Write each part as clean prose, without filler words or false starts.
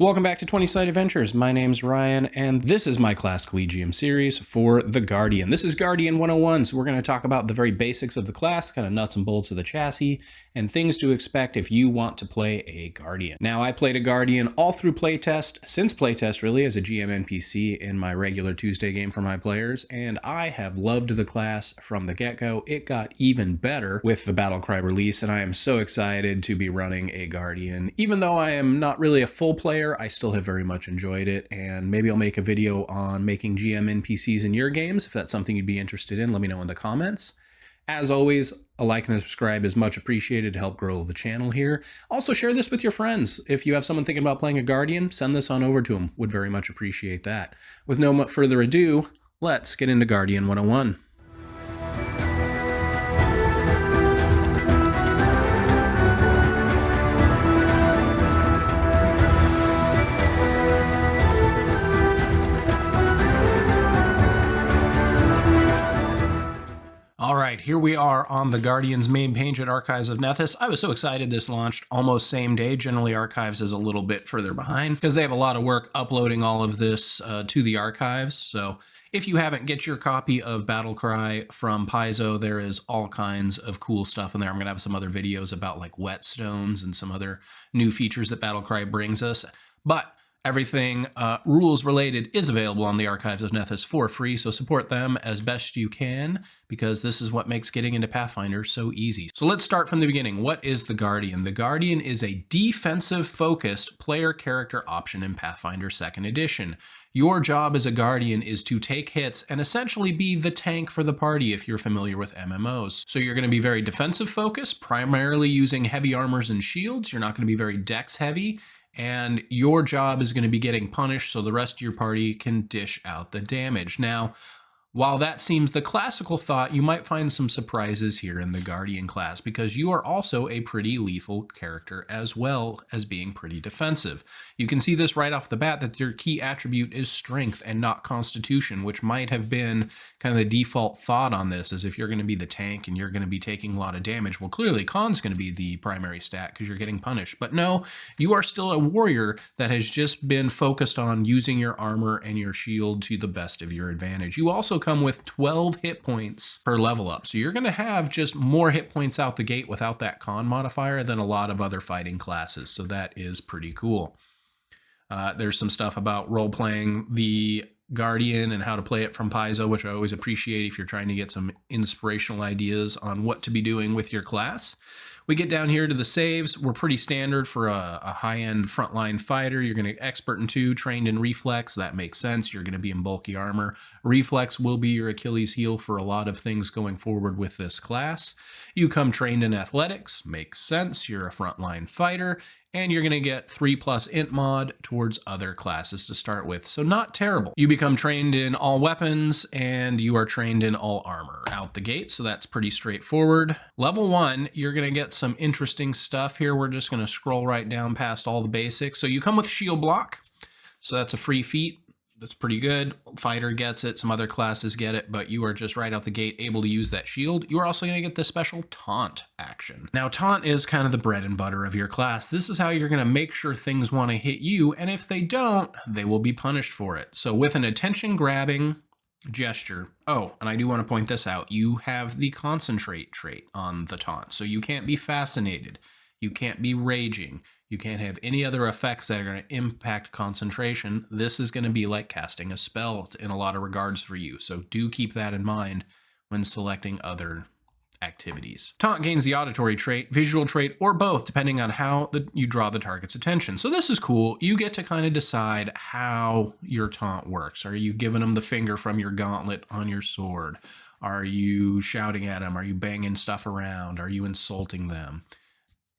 Welcome back to 20-Side Adventures. My name's Ryan, and this is my class Collegium series for the Guardian. This is Guardian 101, so we're going to talk about the very basics of the class, kind of nuts and bolts of the chassis, and things to expect if you want to play a Guardian. Now, I played a Guardian all through playtest, since playtest really, as a GM NPC in my regular Tuesday game for my players, and I have loved the class from the get-go. It got even better with the Battlecry release, and I am so excited to be running a Guardian. Even though I am not really a full player, I still have very much enjoyed it, and maybe I'll make a video on making GM NPCs in your games. If that's something you'd be interested in, let me know in the comments. As always, a like and a subscribe is much appreciated to help grow the channel here. Also, share this with your friends. If you have someone thinking about playing a Guardian, send this on over to them. Would very much appreciate that. With no further ado, let's get into Guardian 101. Alright, here we are on the Guardian's main page at Archives of Nethys. I was so excited this launched almost same day. Generally, Archives is a little bit further behind because they have a lot of work uploading all of this to the archives. So if you haven't, get your copy of Battlecry from Paizo. There is all kinds of cool stuff in there. I'm going to have some other videos about like whetstones and some other new features that Battlecry brings us. But everything rules related is available on the Archives of Nethys for free, so support them as best you can, because this is what makes getting into Pathfinder so easy. So let's start from the beginning. What is the Guardian? The Guardian is a defensive-focused player character option in Pathfinder 2nd Edition. Your job as a Guardian is to take hits and essentially be the tank for the party if you're familiar with MMOs. So you're going to be very defensive-focused, primarily using heavy armors and shields. You're not going to be very dex-heavy. And your job is going to be getting punished so the rest of your party can dish out the damage. Now, while that seems the classical thought, you might find some surprises here in the Guardian class because you are also a pretty lethal character as well as being pretty defensive. You can see this right off the bat that your key attribute is strength and not constitution, which might have been kind of the default thought on this, as if you're going to be the tank and you're going to be taking a lot of damage. Well, clearly con's going to be the primary stat because you're getting punished. But no, you are still a warrior that has just been focused on using your armor and your shield to the best of your advantage. You also come with 12 hit points per level up. So you're going to have just more hit points out the gate without that con modifier than a lot of other fighting classes. So that is pretty cool. There's some stuff about role-playing the Guardian and how to play it from Paizo, which I always appreciate if you're trying to get some inspirational ideas on what to be doing with your class. We get down here to the saves. We're pretty standard for a high-end frontline fighter. You're going to expert in 2, trained in Reflex. That makes sense. You're going to be in bulky armor. Reflex will be your Achilles heel for a lot of things going forward with this class. You come trained in Athletics. Makes sense. You're a frontline fighter. And you're going to get 3+ int mod towards other classes to start with. So not terrible. You become trained in all weapons and you are trained in all armor out the gate. So that's pretty straightforward. Level 1, you're going to get some interesting stuff here. We're just going to scroll right down past all the basics. So you come with shield block. So that's a free feat. That's pretty good. Fighter gets it, some other classes get it, but you are just right out the gate able to use that shield. You are also going to get the special Taunt action. Now, Taunt is kind of the bread and butter of your class. This is how you're going to make sure things want to hit you, and if they don't, they will be punished for it. So with an attention-grabbing gesture, oh, and I do want to point this out, you have the Concentrate trait on the Taunt, so you can't be fascinated. You can't be raging. You can't have any other effects that are going to impact concentration. This is going to be like casting a spell in a lot of regards for you. So do keep that in mind when selecting other activities. Taunt gains the auditory trait, visual trait, or both, depending on how you draw the target's attention. So this is cool. You get to kind of decide how your taunt works. Are you giving them the finger from your gauntlet on your sword? Are you shouting at them? Are you banging stuff around? Are you insulting them?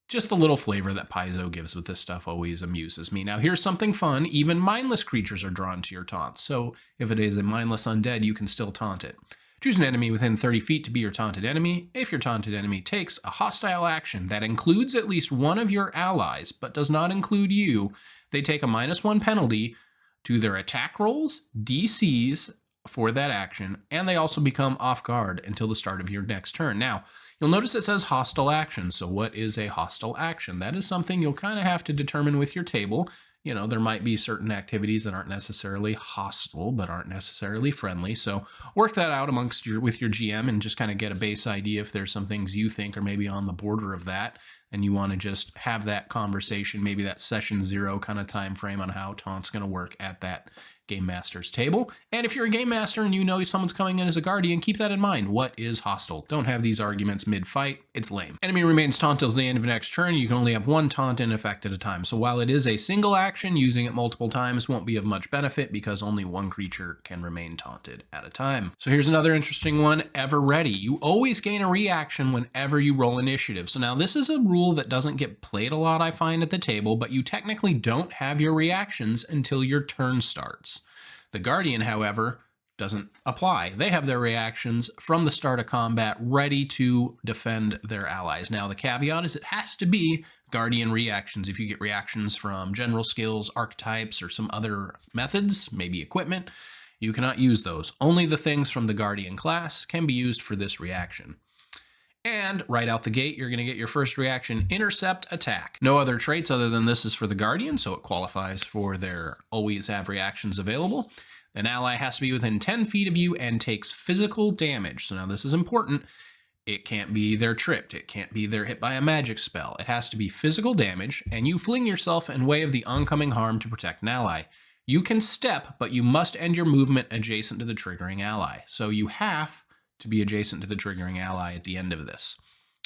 Just the little flavor that Paizo gives with this stuff always amuses me. Now here's something fun. Even mindless creatures are drawn to your taunt. So if it is a mindless undead, you can still taunt it. Choose an enemy within 30 feet to be your taunted enemy. If your taunted enemy takes a hostile action that includes at least one of your allies, but does not include you, they take a -1 penalty to their attack rolls, DCs for that action, and they also become off guard until the start of your next turn. Now, you'll notice it says hostile action. So what is a hostile action? That is something you'll kind of have to determine with your table. you know, there might be certain activities that aren't necessarily hostile, but aren't necessarily friendly. So work that out with your GM and just kind of get a base idea if there's some things you think are maybe on the border of that, and you want to just have that conversation, maybe that session 0 kind of time frame on how Taunt's going to work at that Game Master's table. And if you're a Game Master and you know someone's coming in as a Guardian, keep that in mind. What is hostile? Don't have these arguments mid-fight. It's lame. Enemy remains Taunt till the end of next turn. You can only have one Taunt in effect at a time. So while it is a single action, using it multiple times won't be of much benefit because only one creature can remain taunted at a time. So here's another interesting one, Ever Ready. You always gain a reaction whenever you roll initiative. So now this is a rule that doesn't get played a lot, I find, at the table, but you technically don't have your reactions until your turn starts. The Guardian, however, doesn't apply. They have their reactions from the start of combat ready to defend their allies. Now, the caveat is it has to be Guardian reactions. If you get reactions from general skills, archetypes, or some other methods, maybe equipment, you cannot use those. Only the things from the Guardian class can be used for this reaction. And right out the gate, you're going to get your first reaction, Intercept Attack. No other traits other than this is for the Guardian, so it qualifies for their always have reactions available. An ally has to be within 10 feet of you and takes physical damage. So now this is important. It can't be they're tripped. It can't be they're hit by a magic spell. It has to be physical damage, and you fling yourself in way of the oncoming harm to protect an ally. You can step, but you must end your movement adjacent to the triggering ally. So you have to be adjacent to the triggering ally at the end of this.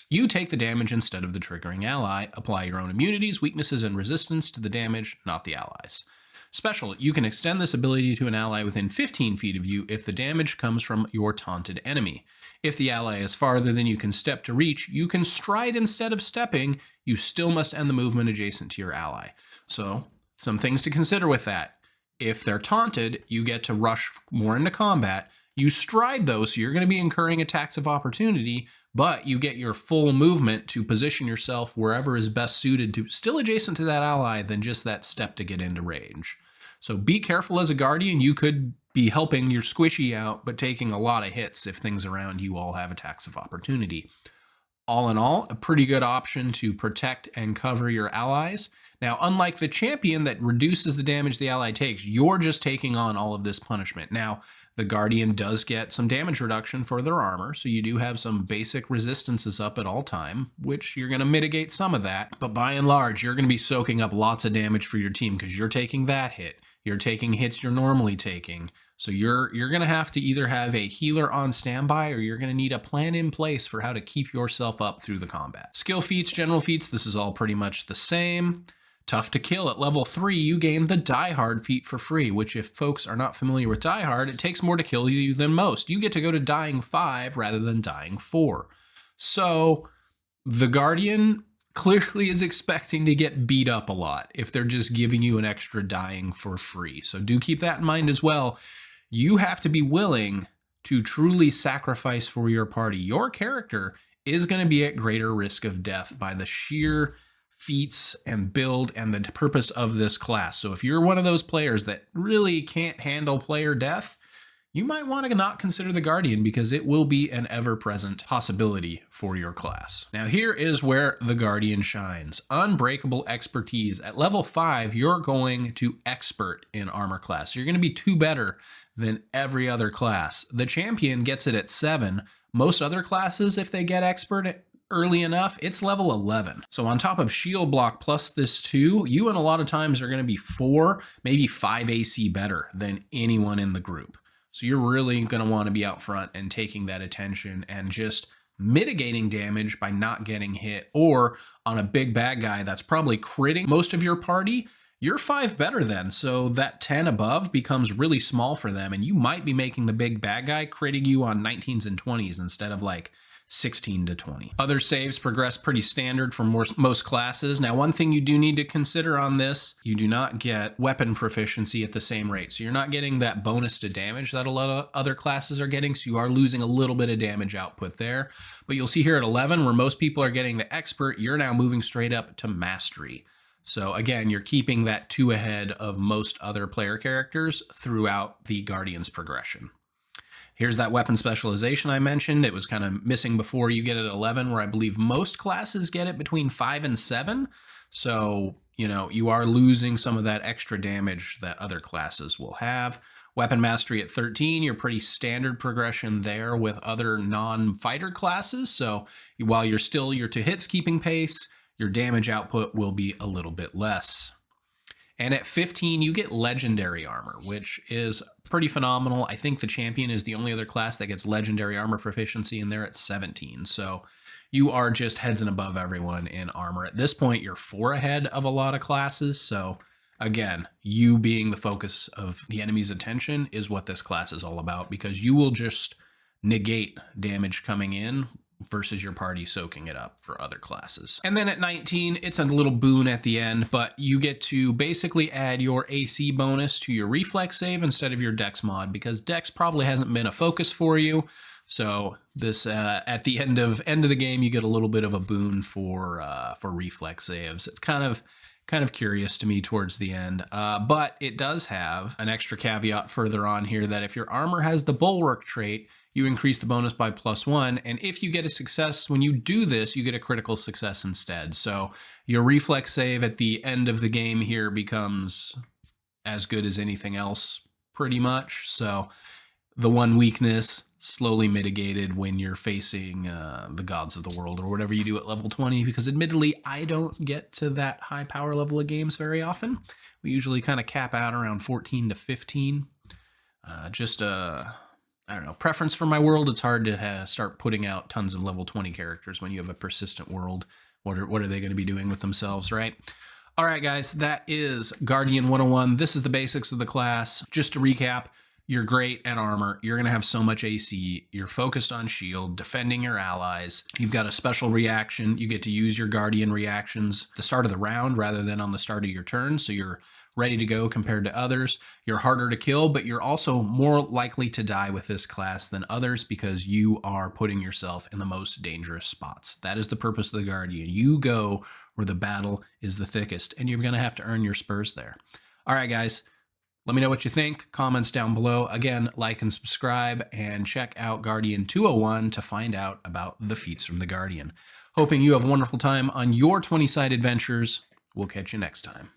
You take the damage instead of the triggering ally. Apply your own immunities, weaknesses, and resistance to the damage, not the allies. Special, you can extend this ability to an ally within 15 feet of you if the damage comes from your taunted enemy. If the ally is farther than you can step to reach, you can stride instead of stepping. You still must end the movement adjacent to your ally. So, some things to consider with that. If they're taunted, you get to rush more into combat. You stride though, so you're going to be incurring attacks of opportunity, but you get your full movement to position yourself wherever is best suited to still adjacent to that ally than just that step to get into range. So be careful as a Guardian. You could be helping your squishy out, but taking a lot of hits if things around you all have attacks of opportunity. All in all, a pretty good option to protect and cover your allies. Now, unlike the champion that reduces the damage the ally takes, you're just taking on all of this punishment. Now, the Guardian does get some damage reduction for their armor, so you do have some basic resistances up at all time, which you're going to mitigate some of that. But by and large, you're going to be soaking up lots of damage for your team because you're taking that hit. You're taking hits you're normally taking. So you're going to have to either have a healer on standby or you're going to need a plan in place for how to keep yourself up through the combat. Skill feats, general feats, this is all pretty much the same. Tough to kill. At level 3, you gain the Die Hard feat for free, which if folks are not familiar with Die Hard, it takes more to kill you than most. You get to go to dying 5 rather than dying 4. So the Guardian clearly is expecting to get beat up a lot if they're just giving you an extra dying for free. So do keep that in mind as well. You have to be willing to truly sacrifice for your party. Your character is going to be at greater risk of death by the sheer feats and build and the purpose of this class. So if you're one of those players that really can't handle player death, you might want to not consider the Guardian because it will be an ever-present possibility for your class. Now here is where the Guardian shines. Unbreakable expertise. At level 5, you're going to expert in armor class. You're going to be 2 better than every other class. The champion gets it at 7. Most other classes, if they get expert early enough, it's level 11. So on top of shield block plus this 2, you and a lot of times are going to be 4, maybe 5 AC better than anyone in the group. So you're really going to want to be out front and taking that attention and just mitigating damage by not getting hit, or on a big bad guy that's probably critting most of your party, you're 5 better then. So that 10 above becomes really small for them, and you might be making the big bad guy critting you on 19s and 20s instead of like 16 to 20. Other saves progress pretty standard for most classes. Now, one thing you do need to consider on this, you do not get weapon proficiency at the same rate. So you're not getting that bonus to damage that a lot of other classes are getting. So you are losing a little bit of damage output there. But you'll see here at 11, where most people are getting to expert, you're now moving straight up to mastery. So again, you're keeping that 2 ahead of most other player characters throughout the Guardian's progression. Here's that weapon specialization I mentioned. It was kind of missing before. You get it at 11, where I believe most classes get it between 5 and 7. So you know, you are losing some of that extra damage that other classes will have. Weapon mastery at 13, you're pretty standard progression there with other non-fighter classes. So while you're still your 2 hits keeping pace, your damage output will be a little bit less. And at 15, you get legendary armor, which is pretty phenomenal. I think the champion is the only other class that gets legendary armor proficiency, and they're at 17. So you are just heads and above everyone in armor. At this point, you're 4 ahead of a lot of classes. So again, you being the focus of the enemy's attention is what this class is all about, because you will just negate damage coming in versus your party soaking it up for other classes. And then at 19, it's a little boon at the end, but you get to basically add your AC bonus to your reflex save instead of your dex mod, because dex probably hasn't been a focus for you. So this at the end of the game, you get a little bit of a boon for reflex saves. It's kind of curious to me towards the end, but it does have an extra caveat further on here that if your armor has the bulwark trait, you increase the bonus by +1, and if you get a success when you do this, you get a critical success instead. So your reflex save at the end of the game here becomes as good as anything else, pretty much. So the one weakness slowly mitigated when you're facing the gods of the world or whatever you do at level 20, because admittedly, I don't get to that high power level of games very often. We usually kind of cap out around 14 to 15. I don't know, preference for my world. It's hard to start putting out tons of level 20 characters when you have a persistent world. What are they going to be doing with themselves, right? All right, guys, that is Guardian 101. This is the basics of the class. Just to recap, you're great at armor. You're going to have so much AC. You're focused on shield, defending your allies. You've got a special reaction. You get to use your Guardian reactions at the start of the round rather than on the start of your turn. So you're ready to go compared to others. You're harder to kill, but you're also more likely to die with this class than others because you are putting yourself in the most dangerous spots. That is the purpose of the Guardian. You go where the battle is the thickest, and you're going to have to earn your spurs there. All right, guys. Let me know what you think. Comments down below. Again, like and subscribe, and check out Guardian 201 to find out about the feats from the Guardian. Hoping you have a wonderful time on your 20-sided adventures. We'll catch you next time.